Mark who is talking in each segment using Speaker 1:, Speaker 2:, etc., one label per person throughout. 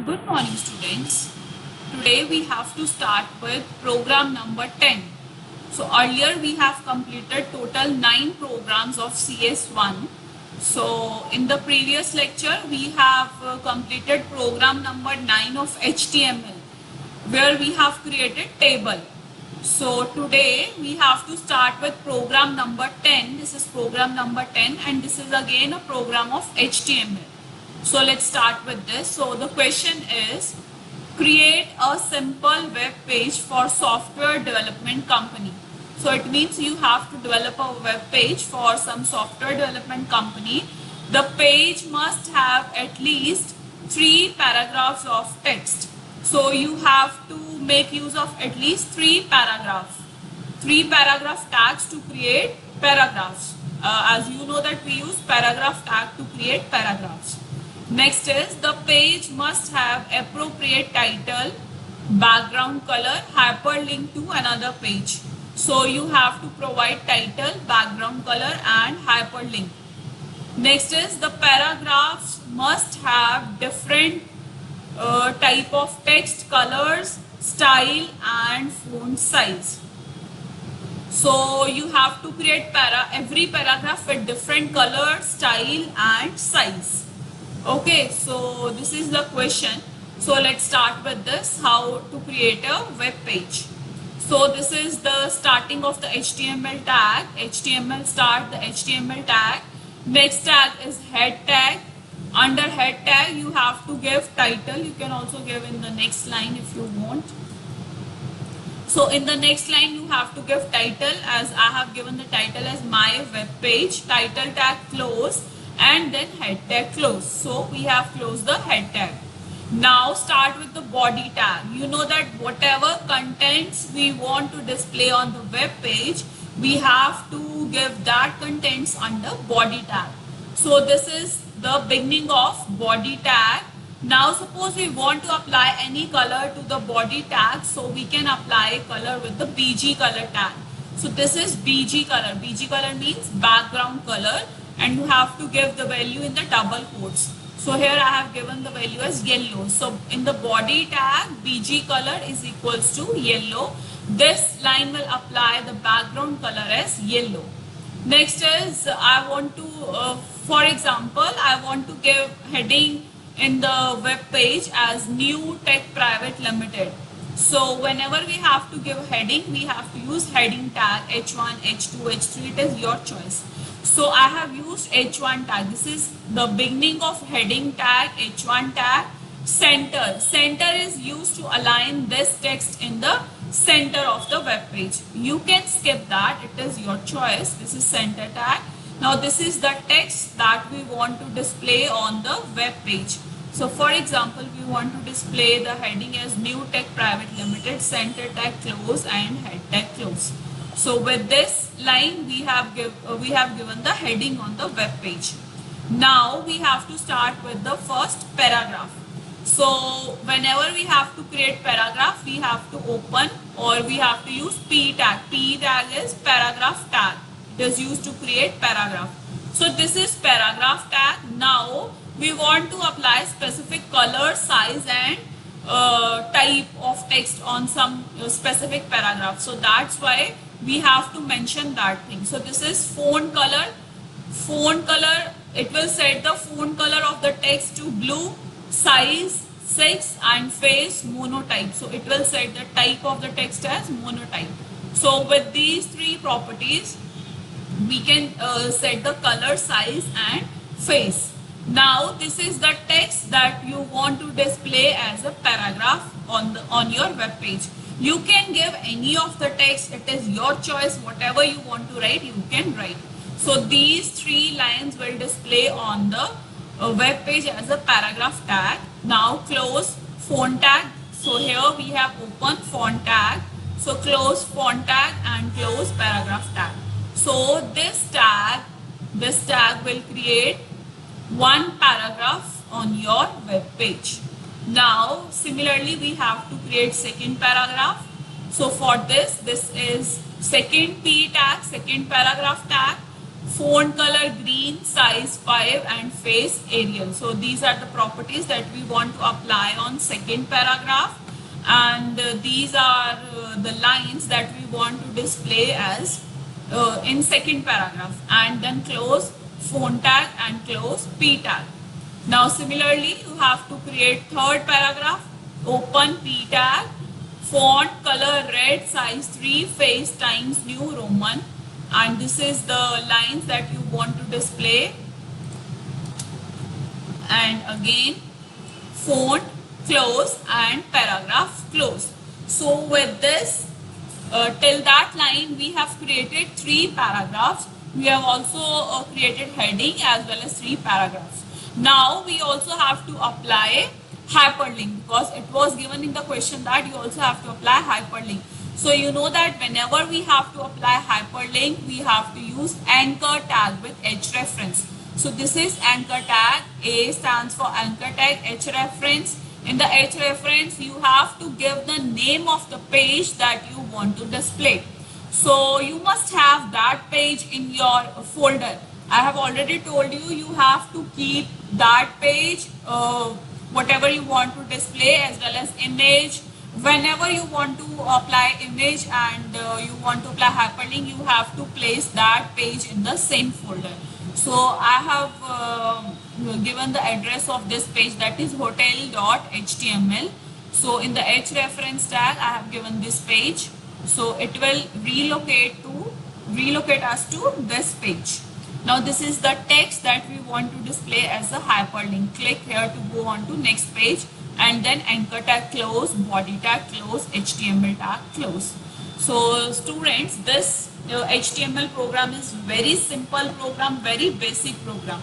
Speaker 1: Good morning, students. Today we have to start with program number 10. So earlier we have completed total 9 programs of CS1. So in the previous lecture we have completed program number 9 of HTML, where we have created table. So today we have to start with program number 10. This is program number 10 and this is again a program of HTML. So let's start with this. So the question is, create a simple web page for software development company. So it means you have to develop a web page for some software development company. The page must have at least 3 paragraphs of text. So you have to make use of at least 3 paragraphs. 3 paragraph tags to create paragraphs. As you know that we use paragraph tag to create paragraphs. Next is, the page must have appropriate title, background color, hyperlink to another page. So you have to provide title, background color and hyperlink. Next is, the paragraphs must have different type of text, colors, style and font size. So you have to create every paragraph with different color, style and size. Okay, so this is the question. So let's start with this, how to create a web page. So this is the starting of the HTML tag. HTML start, the HTML tag. Next tag is head tag. Under head tag you have to give title. You can also give in the next line if you want. So in the next line you have to give title, as I have given the title as my web page. Title tag close and then head tag close. So we have closed the head tag. Now start with the body tag. You know that whatever contents we want to display on the web page, we have to give that contents under body tag. So this is the beginning of body tag. Now suppose we want to apply any color to the body tag, so we can apply color with the BG color tag. So this is BG color. BG color means background color, and you have to give the value in the double quotes. So here I have given the value as yellow. So in the body tag, BG color is equals to yellow. This line will apply the background color as yellow. Next is, I want to, for example, I want to give heading in the web page as New Tech Private Limited. So whenever we have to give heading, we have to use heading tag H1, H2, H3. It is your choice. So I have used H1 tag. This is the beginning of heading tag, H1 tag. Center. Center is used to align this text in the center of the web page. You can skip that. It is your choice. This is center tag. Now this is the text that we want to display on the web page. So for example, we want to display the heading as New Tech Private Limited, center tag close and head tag close. So with this line we have given the heading on the web page. Now we have to start with the first paragraph. So whenever we have to create paragraph, we have to open or we have to use P tag. P tag is paragraph tag. It is used to create paragraph. So this is paragraph tag. Now we want to apply specific color, size and type of text on some specific paragraph. So that's why we have to mention that thing. So this is font color. Font color, it will set the font color of the text to blue, size 6 and face monotype. So it will set the type of the text as monotype. So with these 3 properties we can set the color, size and face. Now this is the text that you want to display as a paragraph on your web page. You can give any of the text. It is your choice. Whatever you want to write, you can write. So these 3 lines will display on the web page as a paragraph tag. Now close font tag. So here we have open font tag. So close font tag and close paragraph tag. So this tag will create one paragraph on your web page. Now similarly we have to create second paragraph. So for this is second P tag, second paragraph tag. font color green, size 5 and face Arial. So these are the properties that we want to apply on second paragraph, and these are the lines that we want to display as in second paragraph, and then close font tag and close p tag. Now similarly you have to create third paragraph, open p tag, font color red, size 3, face times New Roman, and this is the lines that you want to display, and again font close and paragraph close. So with this till that line we have created 3 paragraphs. We have also created heading as well as 3 paragraphs. Now we also have to apply hyperlink, because it was given in the question that you also have to apply hyperlink. So you know that whenever we have to apply hyperlink, we have to use anchor tag with H reference. So this is anchor tag. A stands for anchor tag, H reference. In the H reference, you have to give the name of the page that you want to display. So you must have that page in your folder. I have already told you, you have to keep that page, whatever you want to display, as well as image. Whenever you want to apply image and you want to apply hyperlink, you have to place that page in the same folder. So I have given the address of this page, that is hotel.html. So in the H reference tag I have given this page, so it will relocate us to this page. Now this is the text that we want to display as a hyperlink. Click here to go on to next page, and then anchor tag close, body tag close, HTML tag close. So students, this HTML program is very simple program, very basic program,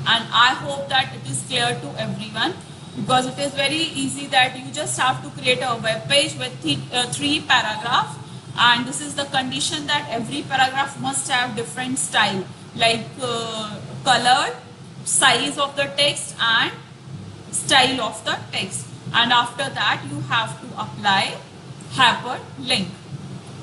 Speaker 1: and I hope that it is clear to everyone, because it is very easy that you just have to create a web page with 3 paragraphs, and this is the condition that every paragraph must have different style, like color, size of the text and style of the text, and after that you have to apply hyperlink.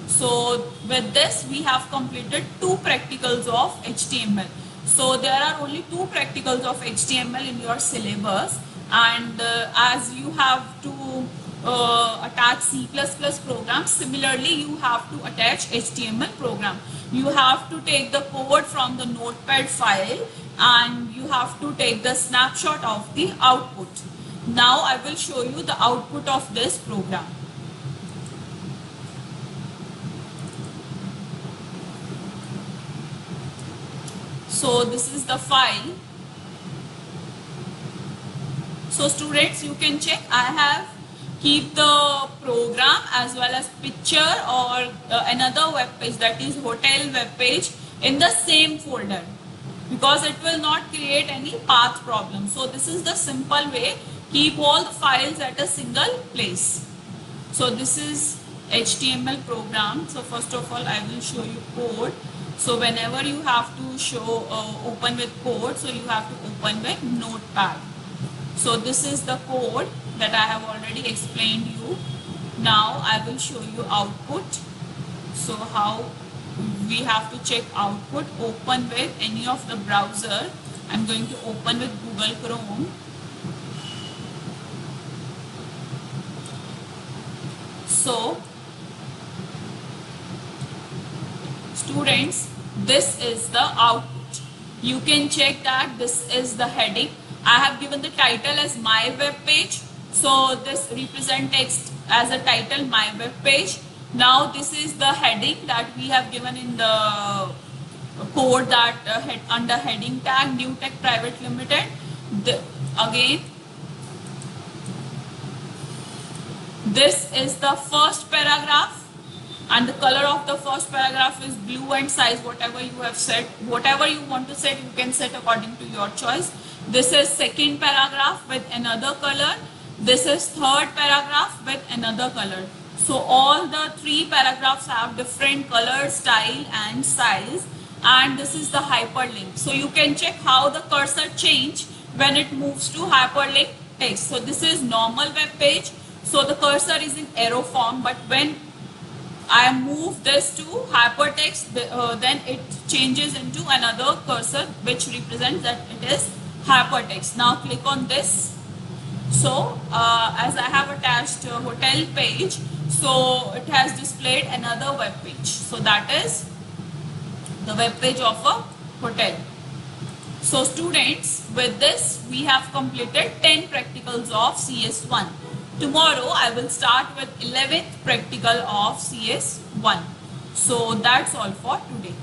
Speaker 1: So with this we have completed 2 practicals of HTML. So there are only 2 practicals of HTML in your syllabus, and as you have to attach C++ program, similarly you have to attach HTML program. You have to take the code from the notepad file and you have to take the snapshot of the output. Now I will show you the output of this program. So this is the file. So students, you can check, I have keep the program as well as picture or another web page, that is hotel web page, in the same folder, because it will not create any path problem. So this is the simple way, keep all the files at a single place. So this is HTML program. So first of all I will show you code. So whenever you have to show open with code, so you have to open with notepad. So this is the code that I have already explained you. Now I will show you output. So how we have to check output, open with any of the browser. I'm going to open with Google Chrome. So students, this is the output. You can check that this is the heading. I have given the title as my web page. So this represent text as a title, my web page. Now this is the heading that we have given in the code, that under heading tag New Tech Private Limited. Again, this is the first paragraph, and the color of the first paragraph is blue, and size whatever you have set, whatever you want to set, you can set according to your choice. This is second paragraph with another color. This is third paragraph with another color. So all the 3 paragraphs have different color, style and size, and this is the hyperlink. So you can check how the cursor change when it moves to hyperlink text. So this is normal web page. So the cursor is in arrow form, but when I move this to hypertext, then it changes into another cursor which represents that it is hypertext. Now click on this. So as I have attached a hotel page, so it has displayed another web page. So that is the web page of a hotel. So students, with this we have completed 10 practicals of CS1. Tomorrow I will start with 11th practical of CS1. So that's all for today.